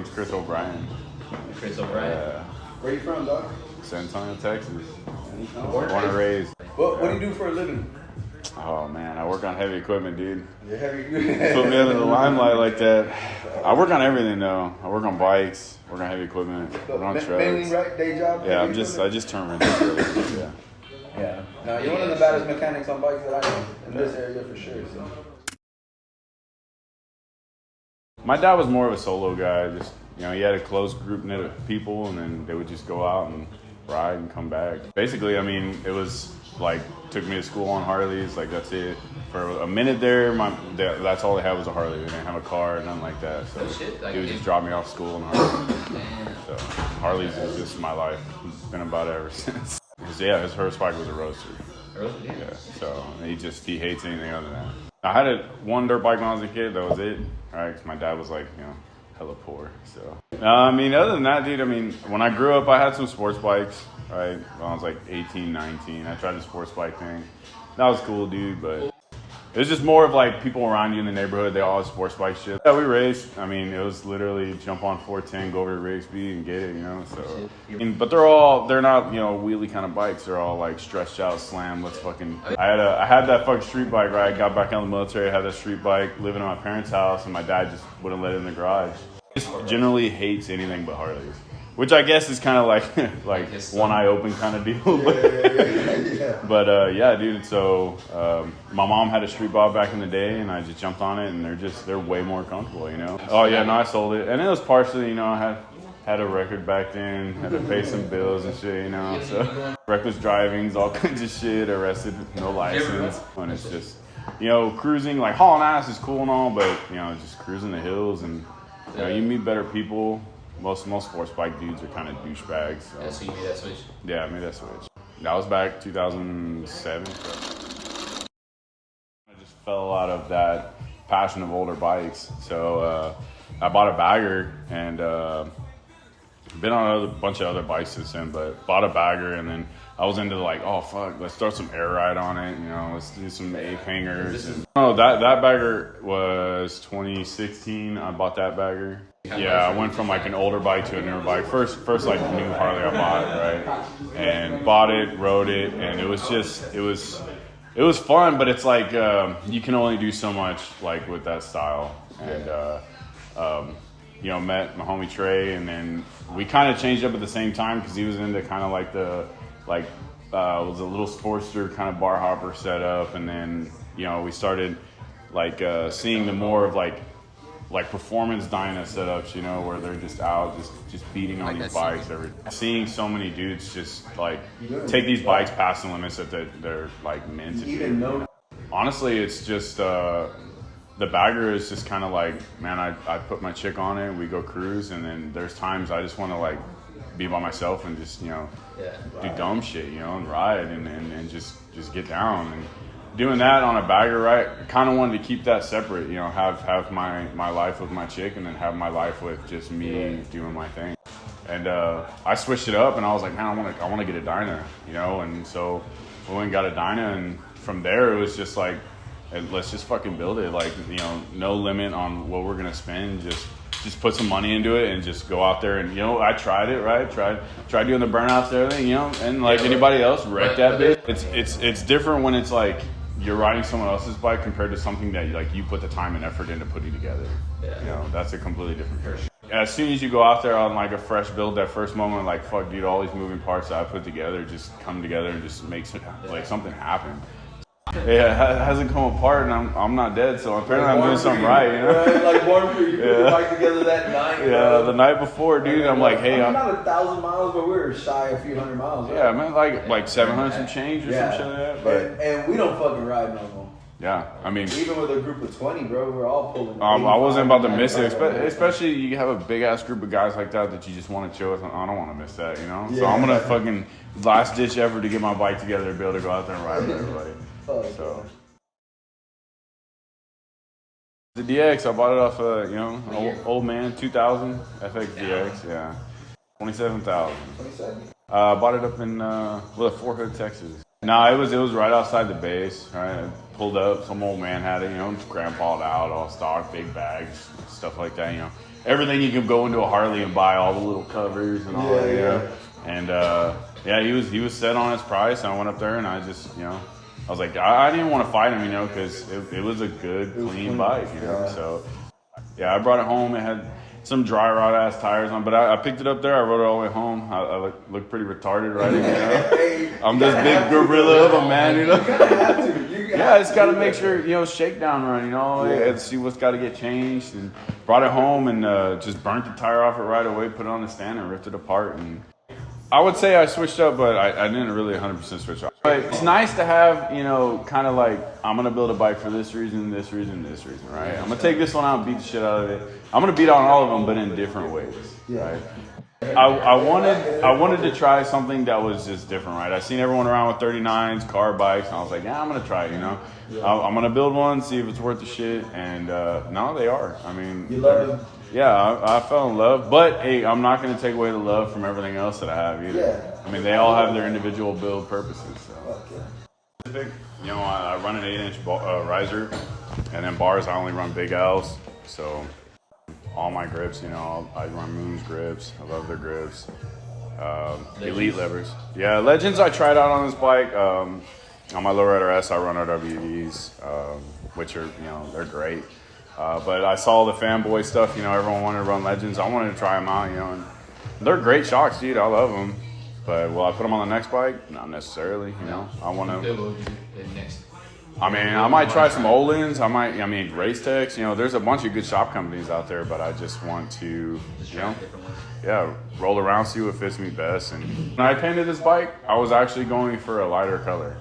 name's Chris O'Brien. Chris O'Brien? Yeah. Where you from, dog? San Antonio, Texas. Born Born and raised. What do you do for a living? Oh man, I work on heavy equipment, dude. You're heavy. Put me under the limelight like that. I work on everything though. I work on bikes, work on heavy equipment, work on trucks. Mainly right day job? Yeah, I just turned into yeah. Yeah. No, you're one of the baddest mechanics on bikes that I know in this area for sure. So. My dad was more of a solo guy. Just he had a close group knit of people, and then they would just go out and ride and come back. Basically, I mean, it was like took me to school on Harleys. Like that's it. For a minute there, that's all they had was a Harley. They didn't have a car, nothing like that. So he would just drop me off school on Harley. So Harleys is just my life. It's been about it ever since. His first bike was a Roadster. Yeah. So he hates anything other than that. I had one dirt bike when I was a kid. That was it. Right? 'Cause my dad was like, hella poor. So I mean, other than that, dude. I mean, when I grew up, I had some sports bikes. Right? When I was like 18, 19, I tried the sports bike thing. That was cool, dude. But it was just more of like people around you in the neighborhood. They all had sports bike shit. Yeah, we raced. I mean, it was literally jump on 410, go over to Rigsby and get it, So, but they're not, wheelie kind of bikes. They're all like stretched out, slam. Let's fucking. I had that fucking street bike. Right, got back out of the military. I had that street bike, living in my parents' house, and my dad just wouldn't let it in the garage. He just generally hates anything but Harleys. Which I guess is kind of like one eye open kind of deal. Yeah. But yeah, dude. So my mom had a street bike back in the day, and I just jumped on it, and they're way more comfortable, Oh yeah, no, I sold it, and it was partially, I had a record back then, had to pay some bills and shit, So reckless drivings, all kinds of shit, arrested, no license, and it's just cruising like hauling ass is cool and all, but just cruising the hills and you meet better people. Most sports bike dudes are kind of douchebags. So. Yeah, so you made that switch? Yeah, I made that switch. That was back 2007. I just fell out of that passion of older bikes. So I bought a bagger and been on a bunch of other bikes since then, but bought a bagger and then I was into like, oh fuck, let's throw some air ride on it, let's do some ape hangers. That bagger was 2016. I bought that bagger. Yeah, I went from like an older bike to a newer bike. First like new Harley I bought, right? And bought it, rode it, and it was fun, but it's like you can only do so much like with that style. And met my homie Trey, and then we kind of changed up at the same time because he was into kind of like it was a little Sportster kind of bar hopper setup, and then we started like seeing the more of like performance Dyna setups, where they're just out just beating on these bikes. Seeing so many dudes just like take these bikes past the limits that they're like meant to do. Honestly, it's just the bagger is just kind of like, man, I put my chick on it, we go cruise, and then there's times I just want to like be by myself and just do dumb shit, and ride and just get down. And doing that on a bagger, right? I kind of wanted to keep that separate, have my life with my chick and then have my life with just me doing my thing. And I switched it up, and I was like, man, I want to get a Dyna, And so we went and got a Dyna, and from there it was just like, let's just fucking build it. Like, no limit on what we're gonna spend. Just put some money into it and just go out there and I tried it, right? Tried doing the burnouts and everything, and like anybody else, wrecked that bitch. It's different when it's like you're riding someone else's bike compared to something that like you put the time and effort into putting together. Yeah. That's a completely different thing. As soon as you go out there on like a fresh build, that first moment, like fuck, dude, all these moving parts that I put together just come together and just makes like something happen. Yeah, it hasn't come apart, and I'm not dead, so apparently I'm doing something right, Right, like born for you put the bike together that night. Yeah, the night before, dude, I'm like, hey, I'm not 1,000 miles, but we were shy a few hundred miles. Right? Yeah, man, like 700 some change or some shit like that. But and we don't fucking ride no more. Yeah, I mean, even with a group of 20, bro, we're all pulling. I wasn't about to miss it, especially you have a big ass group of guys like that you just want to chill with. I don't want to miss that, Yeah. So I'm gonna fucking last ditch effort to get my bike together to be able to go out there and ride with everybody. So. The DX, I bought it off old man, 2000 FX DX, yeah, 27,000. 27. Bought it up in Fort Hood, Texas. No, it was right outside the base. Right, I pulled up. Some old man had it. You know, grandpa'd out, all stock, big bags, stuff like that. You know, everything you can go into a Harley and buy, all the little covers and all that. You know? And yeah, he was set on his price. And I went up there and I just, you know, I was like, I didn't want to fight him, you know, because it was a good, clean bike, you know. So yeah, I brought it home. It had some dry rot ass tires on, but I picked it up there. I rode it all the way home. I look pretty retarded riding, you know. I'm this big gorilla of a man, you know. Yeah, I just got to make sure, you know, shakedown run, you know, and see what's got to get changed. And brought it home and just burnt the tire off it right away, put it on the stand and ripped it apart. And I would say I switched up, but I didn't really 100% switch up. But it's nice to have, you know, kind of like, I'm going to build a bike for this reason, this reason, this reason, right? I'm going to take this one out and beat the shit out of it. I'm going to beat on all of them, but in different ways, right? I wanted to try something that was just different, right? I've seen everyone around with 39s, car bikes, and I was like, yeah, I'm going to try it, you know? I'm going to build one, see if it's worth the shit, and no, they are. I mean, you love them? Yeah, I fell in love, but hey, I'm not going to take away the love from everything else that I have either. Yeah. I mean, they all have their individual build purposes. So. You know, I run an 8-inch riser, and then bars I only run Big L's. So all my grips, you know, I run Moon's grips. I love their grips. Elite levers. Yeah, Legends I tried out on this bike. On my Lowrider S, I run RWDs, which are, you know, they're great. But I saw the fanboy stuff, you know, everyone wanted to run Legends. I wanted to try them out, you know, and they're great shocks, dude. I love them. But will I put them on the next bike? Not necessarily, you know. I want to. I mean, I might try some Olin's. I mean, Race Techs. You know, there's a bunch of good shop companies out there, but I just want to, you know, yeah, roll around, see what fits me best. And when I painted this bike, I was actually going for a lighter color.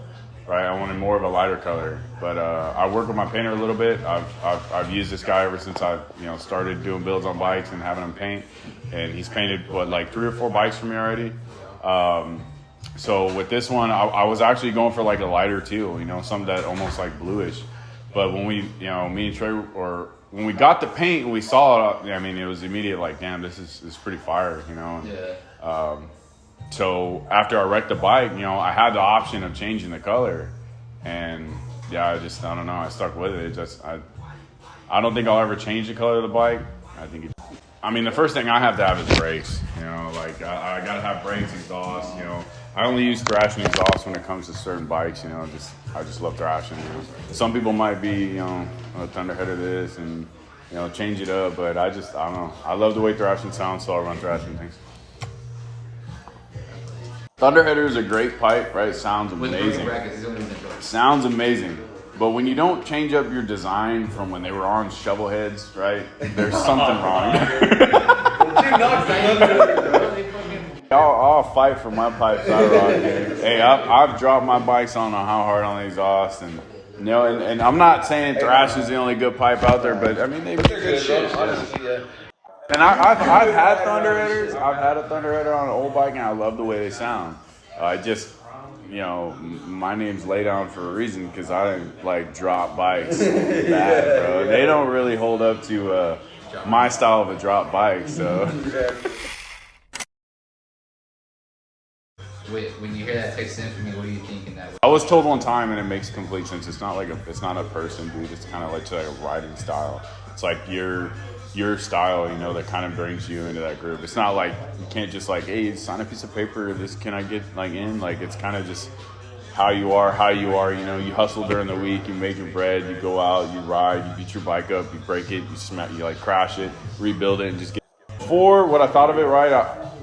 Right, I wanted more of a lighter color, but I work with my painter a little bit. I've used this guy ever since I started doing builds on bikes and having him paint, and he's painted like 3 or 4 bikes for me already. So with this one, I was actually going for like a lighter teal, you know, something that almost like bluish. But when we, you know, me and Trey, or when we got the paint, we saw it. I mean, it was immediate, like, damn, this is pretty fire, you know. Yeah. So after I wrecked the bike, you know, I had the option of changing the color, and yeah, I don't know, I stuck with it. I don't think I'll ever change the color of the bike. I mean, the first thing I have to have is brakes, you know, like I gotta have brakes, exhaust, you know. I only use thrashing exhaust when it comes to certain bikes, you know, I just love thrashing, you know. Some people might be, you know, a thunderheader this and, you know, change it up, but I don't know. I love the way thrashing sounds, so I run thrashing things. Thunderheader is a great pipe, right? It sounds amazing. Sounds amazing. But when you don't change up your design from when they were on shovel heads, right? There's something wrong. I'll fight for my pipes out of rock, dude. Hey, I've dropped my bikes on how hard on the exhaust, and you know, and I'm not saying thrash is the only good pipe out there, but I mean they're good shit. Honestly, yeah. And I've had thunderheaders. I've had a thunderheader on an old bike, and I love the way they sound. I just, you know, my name's Lay Down for a reason, because I didn't like drop bikes bad, bro. They don't really hold up to my style of a drop bike. So. Wait, when you hear that Texas Infamy, what are you thinking that way? I was told one time, and it makes complete sense. It's not a person, dude. It's kind of like a riding style. It's like your style, you know, that kind of brings you into that group. It's not like you can't just like, hey, sign a piece of paper. This can I get like in? Like, it's kind of just how you are. You know, you hustle during the week, you make your bread, you go out, you ride, you beat your bike up, you break it, you like crash it, rebuild it, and just get. Before what I thought of it, right,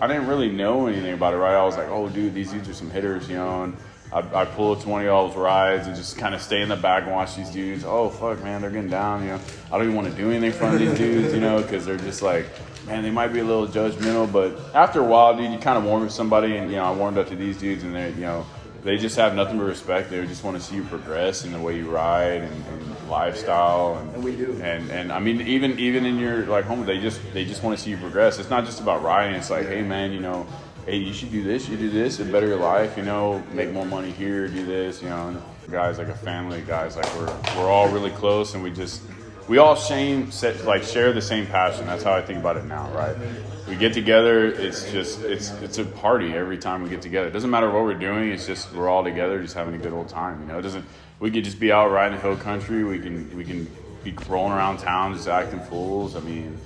I didn't really know anything about it, right? I was like, oh, dude, these dudes are some hitters, you know, and I pull up to one of y'all's rides and just kind of stay in the back and watch these dudes. Oh, fuck, man, they're getting down, you know. I don't even want to do anything in front of these dudes, you know, because they're just like, man, they might be a little judgmental. But after a while, dude, you kind of warm up somebody, and, you know, I warmed up to these dudes, and they, you know, they just have nothing but respect. They just want to see you progress in the way you ride and lifestyle. And we do. And I mean, even in your, like, home, they just want to see you progress. It's not just about riding. It's like, hey, man, you know, hey, you should do this, and better your life, you know, make more money here, do this, you know. And guys, like a family, guys, like we're all really close, and we just, we all share the same passion. That's how I think about it now, right? We get together. It's just it's a party every time we get together. It doesn't matter what we're doing. It's just we're all together, just having a good old time. You know, it doesn't. We could just be out riding hill country. We can be rolling around town, just acting fools. I mean.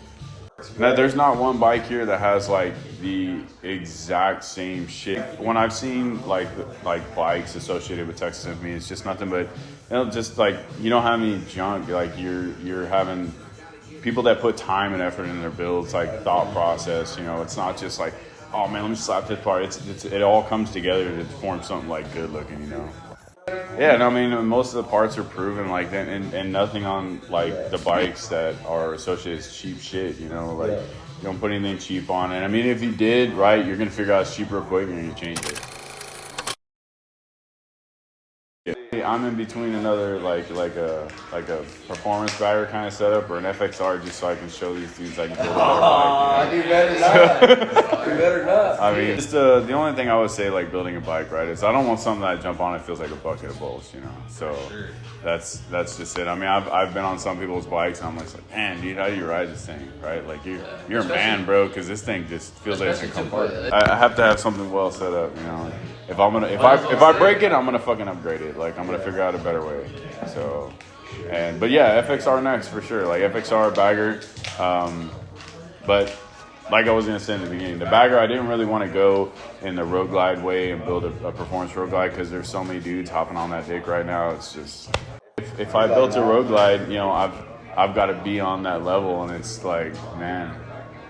There's not one bike here that has like the exact same shit. When I've seen like bikes associated with Texas Infamy, it's just nothing but just like you don't have any junk. Like you're having people that put time and effort in their builds, like thought process. You know, it's not just like, oh man, let me slap this part. It all comes together to form something like good looking. You know. Yeah, no, I mean, most of the parts are proven like that, and nothing on like the bikes that are associated is cheap shit, you know, like you don't put anything cheap on it. I mean, if you did, right, you're gonna figure out it's cheap real quick and you're gonna change it. I'm in between another like a performance bagger kind of setup or an FXR just so I can show these dudes I can build a better bike. You better not. You better not. I mean, just the only thing I would say like building a bike, right, is I don't want something that I jump on and feels like a bucket of bolts, you know. So that's just it. I mean, I've been on some people's bikes and I'm like, man, dude, how do you ride this thing, right? Like you're a man, bro, because this thing just feels like it's gonna come apart. I have to have something well set up, you know. If I break it, I'm gonna fucking upgrade it. Like I'm gonna figure out a better way. So, but yeah, FXR next for sure. Like FXR bagger, but like I was gonna say in the beginning, the bagger I didn't really want to go in the road glide way and build a performance road glide because there's so many dudes hopping on that dick right now. It's just if I built a road glide, you know, I've got to be on that level, and it's like, man,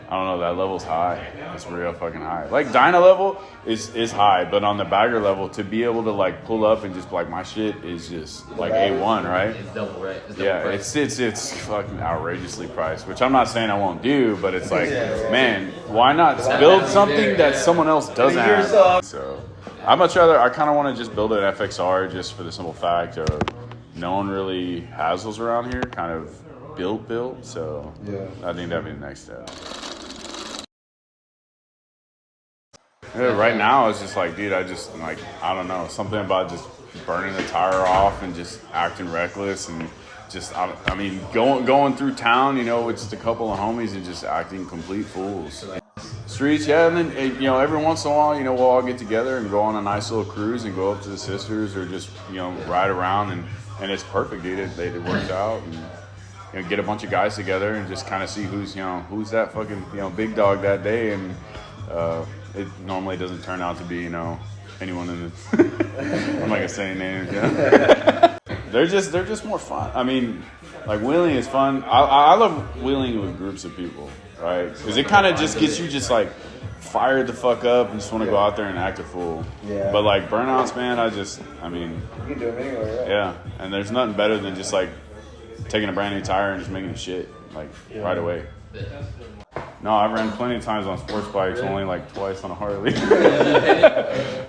I don't know, that level's high. It's real fucking high. Like Dyna level is high, but on the bagger level, to be able to like pull up and just like my shit is just like A1, right? It's double, right? It's fucking outrageously priced, which I'm not saying I won't do, but it's like, man, why not build something that someone else doesn't have? So I kind of want to just build an FXR just for the simple fact of no one really has those around here, kind of built. So I think that'd be the next step. Yeah, right now it's just like, dude, I don't know, something about just burning the tire off and just acting reckless and just, I mean, going through town, you know, with just a couple of homies and just acting complete fools. Streets, yeah, and then, you know, every once in a while, you know, we'll all get together and go on a nice little cruise and go up to the sisters or just, you know, ride around and it's perfect, dude. It works out and, you know, get a bunch of guys together and just kind of see who's that fucking, you know, big dog that day and, it normally doesn't turn out to be, you know, anyone in the I'm not gonna say any names, you know? They're just more fun. I mean, like wheeling is fun. I love wheeling with groups of people, right? Because it kind of just gets you just like fired the fuck up and just want to go out there and act a fool. Yeah. But like burnouts, man, I mean, you can do them anywhere, right? Yeah, and there's nothing better than just like taking a brand new tire and just making it shit like right away. No, I've ran plenty of times on sports bikes, only like twice on a Harley.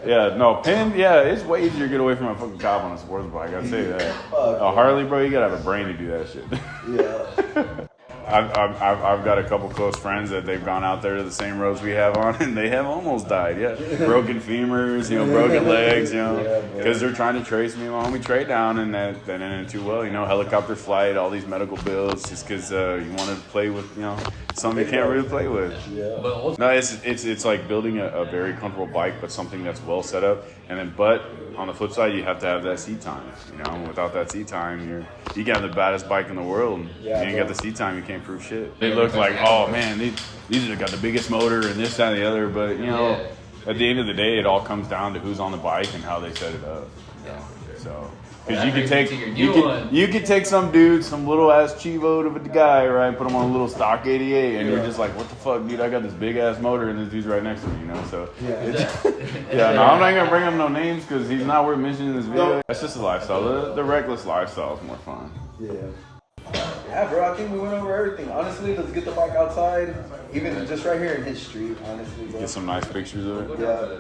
Yeah, no, it's way easier to get away from a fucking cop on a sports bike, I'd say that. A Harley, bro, you gotta have a brain to do that shit. Yeah. I've got a couple close friends that they've gone out there to the same roads we have on, and they have almost died. Yeah, broken femurs, you know, broken legs, you know, because they're trying to trace me and my homie Trey down, and that ended too well. You know, helicopter flight, all these medical bills, just because you want to play with, you know, something you can't really play with. Yeah. No, it's like building a very comfortable bike, but something that's well set up, and then but on the flip side, you have to have that seat time. You know, without that seat time, you can have the baddest bike in the world, and you ain't got the seat time, you can't prove shit. They look like, oh man, these have got the biggest motor and this, that, and the other, but you know, at the end of the day, it all comes down to who's on the bike and how they set it up. So, because you could take some dude, some little ass Chivo of a guy, right? Put him on a little stock 88, and you're just like, what the fuck, dude? I got this big ass motor, and this dude's right next to me, you know. So, no, I'm not gonna bring up no names because he's not worth mentioning in this video. That's just a lifestyle. The reckless lifestyle is more fun. Yeah, bro, I think we went over everything. Honestly, let's get the bike outside, even just right here in his street, honestly, bro. Get some nice pictures of it. Yeah.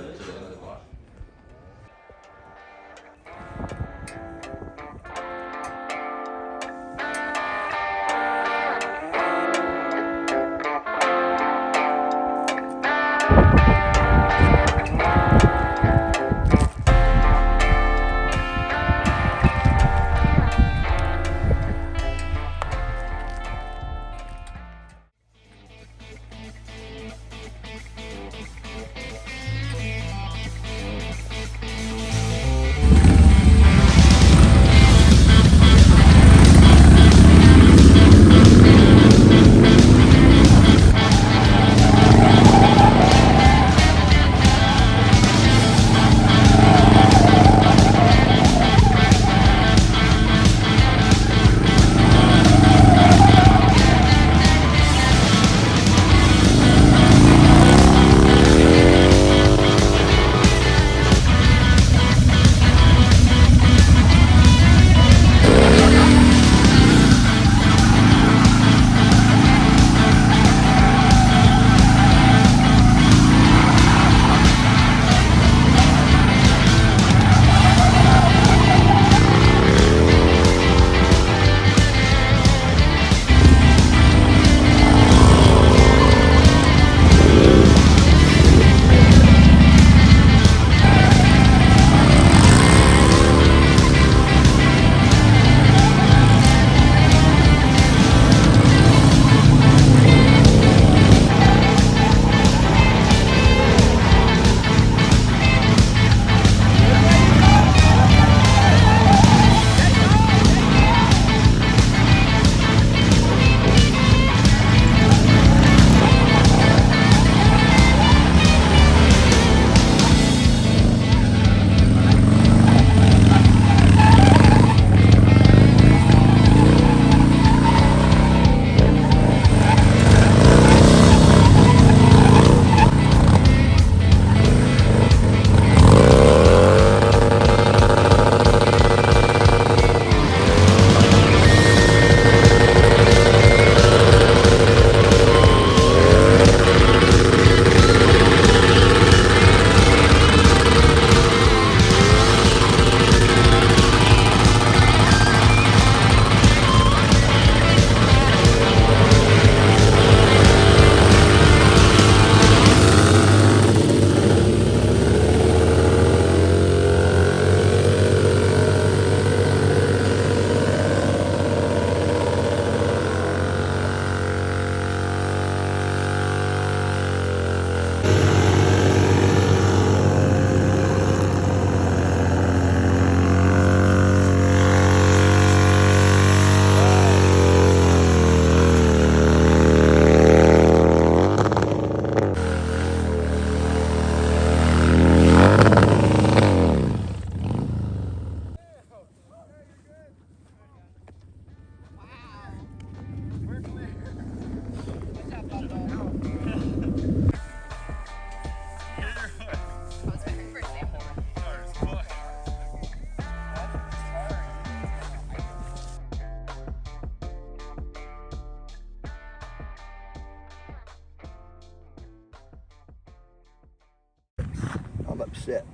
set.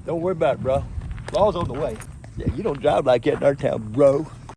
Don't worry about it, bro. Law's on the way. Yeah, you don't drive like that in our town, bro.